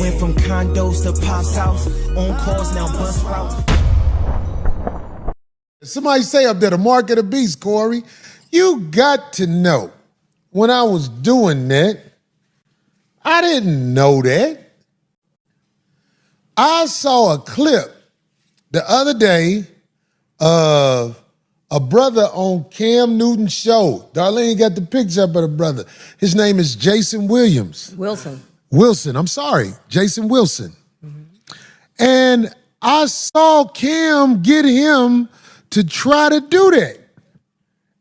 Went from condos to Pop's house. On calls, now bus routes. Somebody say up there, the mark of the beast, Corey. You got to know, when I was doing that, I didn't know that. I saw a clip the other day of a brother on Cam Newton's show. Darlene got the picture up of the brother. His name is Jason Wilson, I'm sorry, Jason Wilson. And I saw Cam get him to try to do that.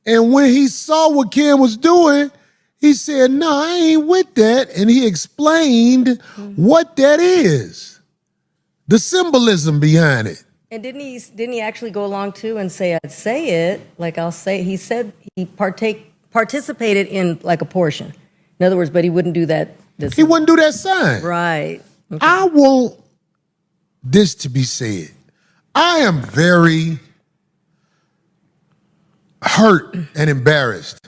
And when he saw what Cam was doing, he said, no, I ain't with that. And he explained what that is, the symbolism behind it. And didn't he actually go along too and say, I'd say it, like I'll say, he said he participated in like a portion. In other words, but he wouldn't do that. He wouldn't do that sign. Right. Okay. I want this to be said. I am very hurt and embarrassed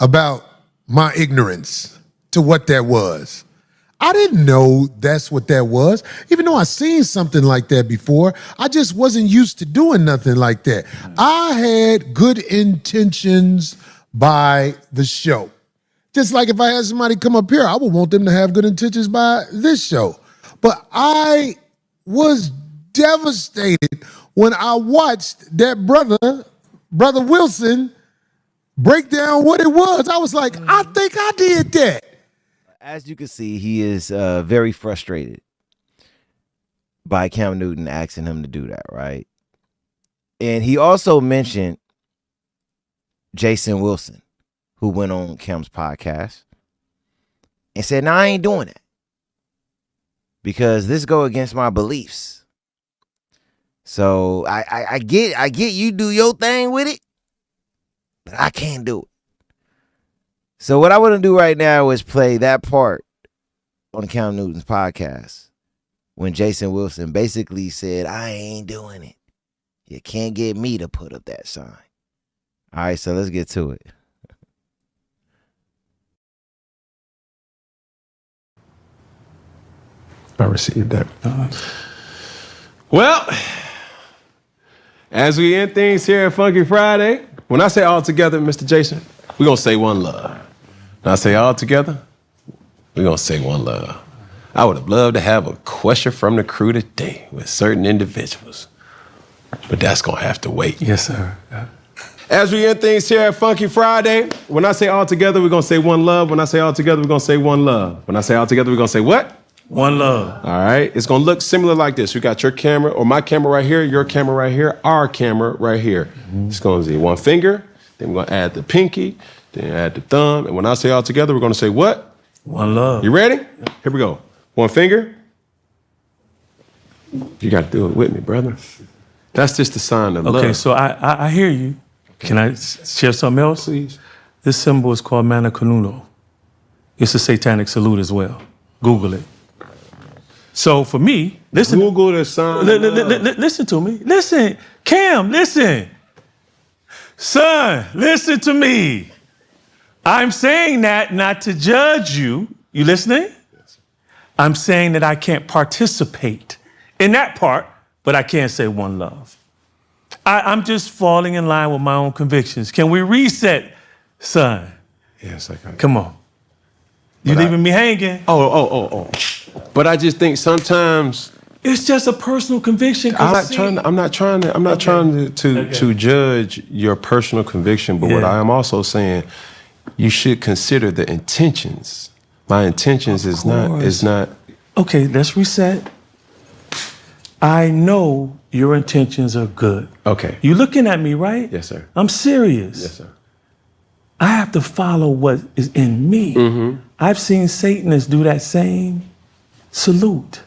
about my ignorance to what that was. I didn't know that's what that was. Even though I seen something like that before, I just wasn't used to doing nothing like that. I had good intentions by the show. Just like if I had somebody come up here, I would want them to have good intentions by this show. But I was devastated when I watched that Brother Wilson, break down what it was. I was like, I think I did that. As you can see, he is very frustrated by Cam Newton asking him to do that, right? And he also mentioned Jason Wilson, who went on Cam's podcast and said, no, I ain't doing that because this go against my beliefs. So I get you do your thing with it, but I can't do it. So what I want to do right now is play that part on Cam Newton's podcast when Jason Wilson basically said, I ain't doing it. You can't get me to put up that sign. All right, so let's get to it. I received that. Well, as we end things here at Funky Friday, when I say all together, Mr. Jason, we're going to say one love. When I say all together, we're going to say one love. I would have loved to have a question from the crew today with certain individuals, but that's going to have to wait. Yes, sir. As we end things here at Funky Friday, when I say all together, we're going to say one love. When I say all together, we're going to say one love. When I say all together, we're going to say what? One love. All right. It's going to look similar like this. We got your camera, or my camera right here, your camera right here, our camera right here. It's going to be one finger, then we're going to add the pinky, then add the thumb. And when I say all together, we're going to say what? One love. You ready? Here we go. One finger. You got to do it with me, brother. That's just the sign of love. Okay, so I hear you. Can I share something else? Please. This symbol is called Mana Canuno. It's a satanic salute as well. Google it. So for me, listen. Google the sign. Listen to me. Listen, Cam, listen. Son, listen to me. I'm saying that not to judge you. You listening? Yes. I'm saying that I can't participate in that part, but I can't say one love. I'm just falling in line with my own convictions. Can we reset, son? Yes, I can. Come on. You leaving me hanging? Oh. But I just think sometimes it's just a personal conviction. I'm not trying to judge your personal conviction, but what I am also saying, you should consider the intentions. My intentions is not. Okay, let's reset. I know your intentions are good. Okay. You looking at me, right? Yes, sir. I'm serious. Yes, sir. I have to follow what is in me. Mm-hmm. I've seen Satanists do that same salute.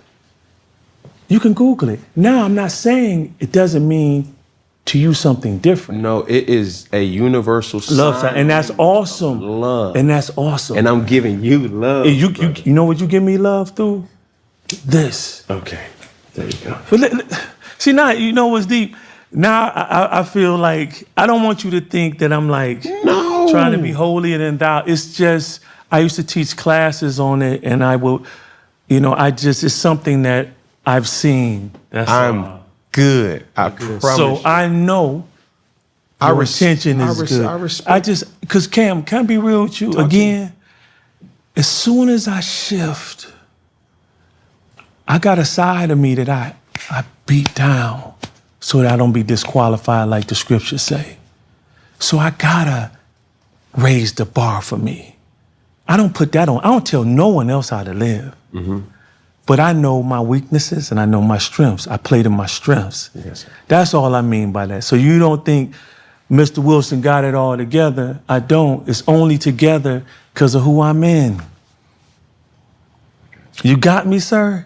You can Google it. Now, I'm not saying it doesn't mean to you something different. No, it is a universal love sign. And that's awesome. Love. And that's awesome. And I'm giving you love. You know what you give me love through? This. Okay. There you go. But see, now, you know what's deep? Now I feel like, I don't want you to think that I'm like trying to be holier than thou. It's just, I used to teach classes on it, and I would, it's something that I've seen. That's I'm good. I promise. So I know your intention is good. I respect. Because Cam, can I be real with you? Again, as soon as I shift, I got a side of me that I beat down so that I don't be disqualified like the scriptures say. So I gotta raise the bar for me. I don't put that on. I don't tell no one else how to live. Mm-hmm. But I know my weaknesses and I know my strengths. I play to my strengths. Yes. That's all I mean by that. So you don't think Mr. Wilson got it all together. I don't. It's only together because of who I'm in. You got me, sir?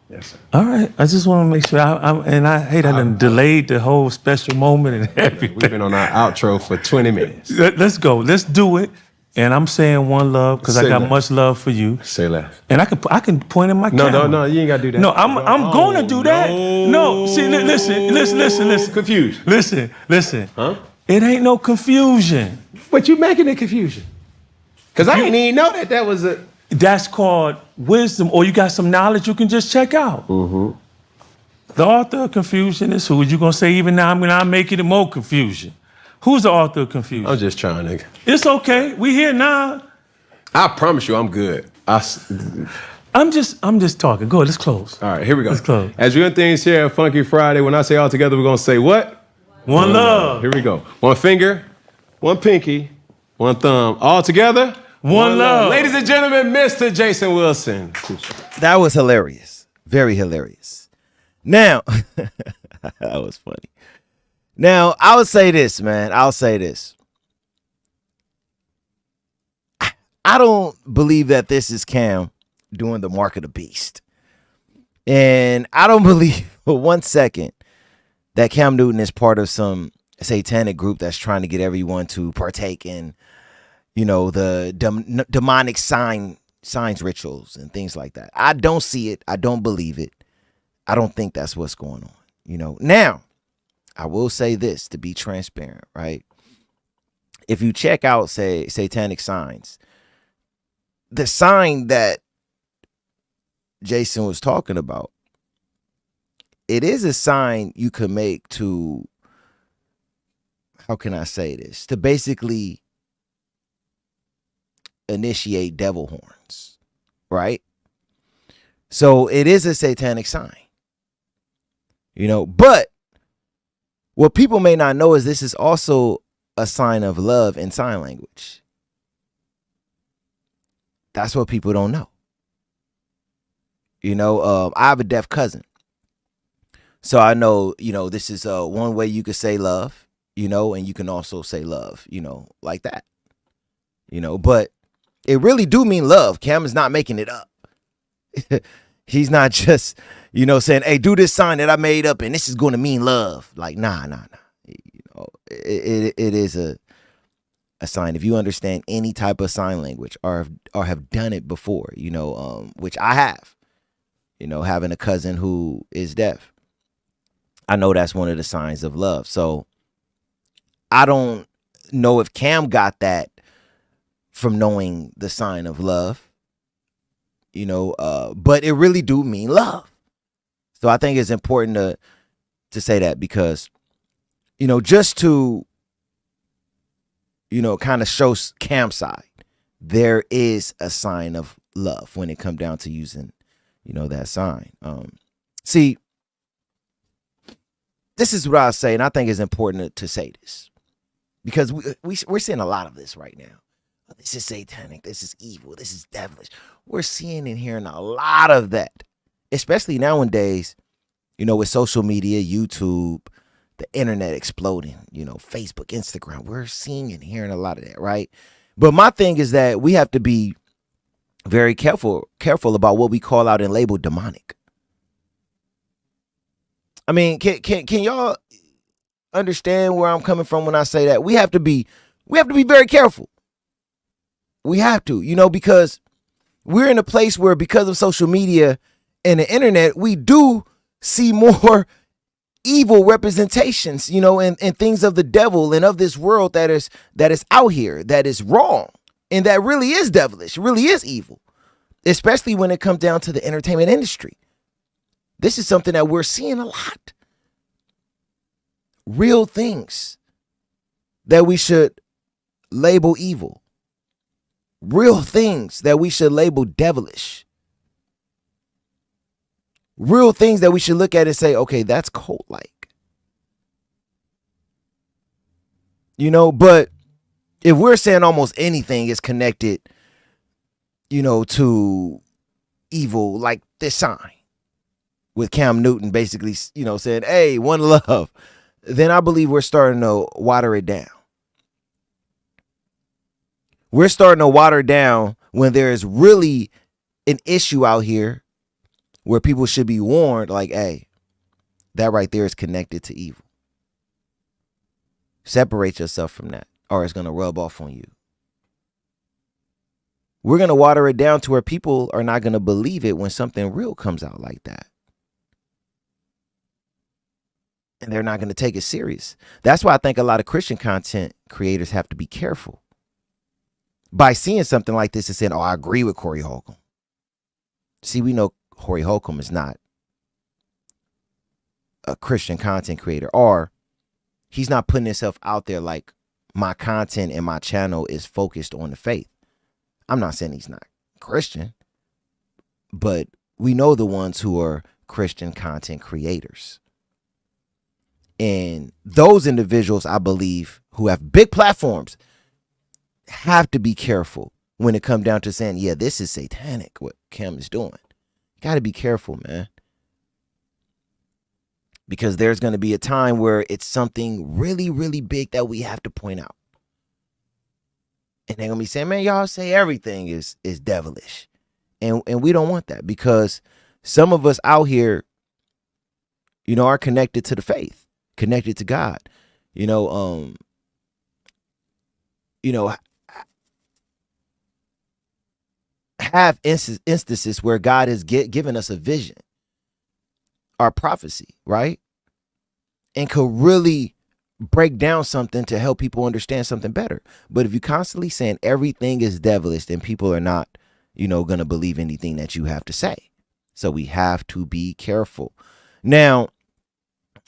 Yes, sir. All right. I just want to make sure. I hate I done delayed the whole special moment and everything. We've been on our outro for 20 minutes. Let's go. Let's do it. And I'm saying one love because I got much love for you. Say left. And I can point in my camera. No, you ain't got to do that. No, I'm going to do that. No, see, listen. Confused. Listen. Huh? It ain't no confusion. But you making it confusion. Because I didn't even know that was a... That's called wisdom, or you got some knowledge you can just check out. Mm-hmm. The author of confusion is who? You going to say even now I'm going to make it more confusion. Who's the author of confusion? I'm just trying to... It's okay. We here now. I promise you I'm good. I'm just talking. Go ahead, let's close. All right, here we go. Let's close. As we end things here at Funky Friday, when I say all together, we're going to say what? One love. Here we go. One finger, one pinky, one thumb. All together, one love. Ladies and gentlemen, Mr. Jason Wilson. That was hilarious. Very hilarious. Now, that was funny. Now, I'll say this, man. I'll say this. I don't believe that this is Cam doing the mark of the beast. And I don't believe for 1 second that Cam Newton is part of some satanic group that's trying to get everyone to partake in, the demonic signs rituals and things like that. I don't see it. I don't believe it. I don't think that's what's going on. Now, I will say this to be transparent, right? If you check out, say, satanic signs, the sign that Jason was talking about, it is a sign you could make to, how can I say this? To basically initiate devil horns, right? So it is a satanic sign, but what people may not know is this is also a sign of love in sign language. That's what people don't know. I have a deaf cousin. So I know, this is one way you could say love, and you can also say love, like that. But it really do mean love. Cam is not making it up. He's not just, saying, hey, do this sign that I made up and this is going to mean love. Like, nah. It is a sign. If you understand any type of sign language or have done it before, which I have, having a cousin who is deaf, I know that's one of the signs of love. So I don't know if Cam got that from knowing the sign of love, but it really do mean love. So I think it's important to say that because, just to, kind of show Cam's side, there is a sign of love when it come down to using, that sign. See, this is what I say, and I think it's important to say this because we're seeing a lot of this right now. This is satanic. This is evil. This is devilish. We're seeing and hearing a lot of that, especially nowadays, with social media, YouTube, the internet exploding, Facebook, Instagram. We're seeing and hearing a lot of that, right? But my thing is that we have to be very careful about what we call out and label demonic. I mean, can y'all understand where I'm coming from when I say that? We have to be very careful. We have to, because we're in a place where because of social media and the internet, we do see more evil representations, and things of the devil and of this world that is out here, that is wrong, and that really is devilish, really is evil. especially when it comes down to the entertainment industry. This is something that we're seeing a lot. Real things that we should label evil. Real things that we should label devilish. Real things that we should look at and say, okay, that's cult-like. But if we're saying almost anything is connected, to evil, like this sign with Cam Newton basically, saying, hey, one love, then I believe we're starting to water it down. We're starting to water down when there is really an issue out here where people should be warned, like, hey, that right there is connected to evil. Separate yourself from that, or it's going to rub off on you. We're going to water it down to where people are not going to believe it when something real comes out like that. And they're not going to take it serious. That's why I think a lot of Christian content creators have to be careful. By seeing something like this and saying, oh, I agree with CORY HOLCOMB. See, we know CORY HOLCOMB is not a Christian content creator, or he's not putting himself out there like my content and my channel is focused on the faith. I'm not saying he's not Christian, but we know the ones who are Christian content creators. And those individuals, I believe, who have big platforms, have to be careful when it comes down to saying, yeah, this is satanic, what Cam is doing. You got to be careful, man. Because there's going to be a time where it's something really, really big that we have to point out. And they're going to be saying, man, y'all say everything is devilish. And we don't want that, because some of us out here, are connected to the faith, connected to God. Have instances where God has given us a vision or prophecy, right? And could really break down something to help people understand something better. But if you're constantly saying everything is devilish, then people are not, going to believe anything that you have to say. So we have to be careful. Now,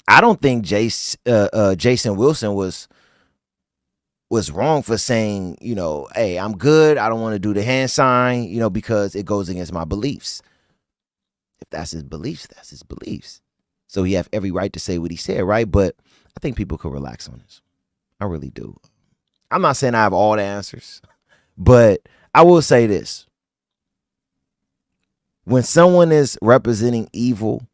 I don't think Jason Wilson was wrong for saying, hey, I'm good. I don't want to do the hand sign, because it goes against my beliefs. If that's his beliefs, that's his beliefs. So he have every right to say what he said, right? But I think people could relax on this. I really do. I'm not saying I have all the answers, but I will say this. When someone is representing evil,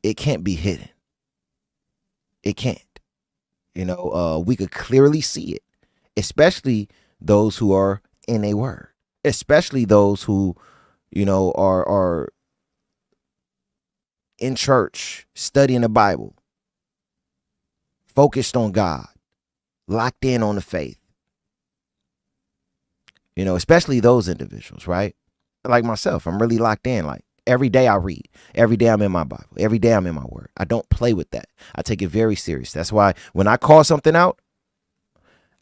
it can't be hidden. It can't. We could clearly see it, especially those who are in a word, especially those who, are in church, studying the Bible, focused on God, locked in on the faith. Especially those individuals, right? Like myself, I'm really locked in. Like every day I read, every day I'm in my Bible, every day I'm in my word. I don't play with that. I take it very serious. That's why when I call something out,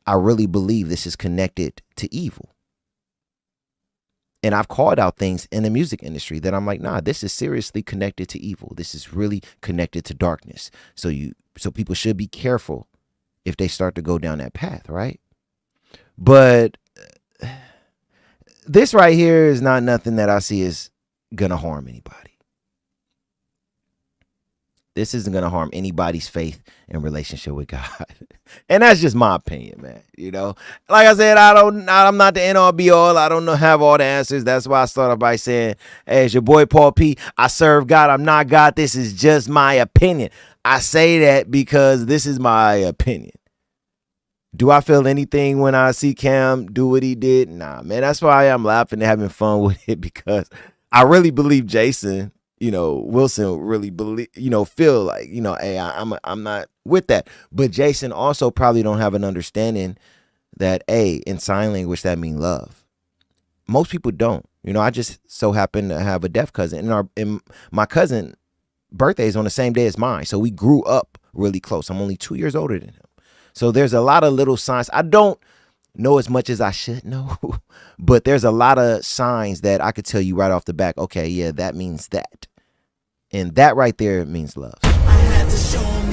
I really believe this is connected to evil. And I've called out things in the music industry that I'm like, nah, this is seriously connected to evil. This is really connected to darkness. So people should be careful if they start to go down that path, right? But this right here is not nothing that I see is gonna harm anybody. This isn't gonna harm anybody's faith and relationship with God. And that's just my opinion, man. Like I said, I'm not the end all be all. I don't have all the answers. That's why I started by saying, hey, it's your boy Paul P. I serve God. I'm not God. This is just my opinion. I say that because this is my opinion. Do I feel anything when I see Cam do what he did? Nah, man. That's why I'm laughing and having fun with it, because I really believe Jason, Wilson really feel like, hey, I'm not with that. But Jason also probably don't have an understanding that, hey, in sign language, that means love. Most people don't. I just so happen to have a deaf cousin, and my cousin birthday is on the same day as mine. So we grew up really close. I'm only 2 years older than him. So there's a lot of little signs. I don't know as much as I should know, but there's a lot of signs that I could tell you right off the back. Okay, yeah, that means that. And that right there means love. I had to show 'em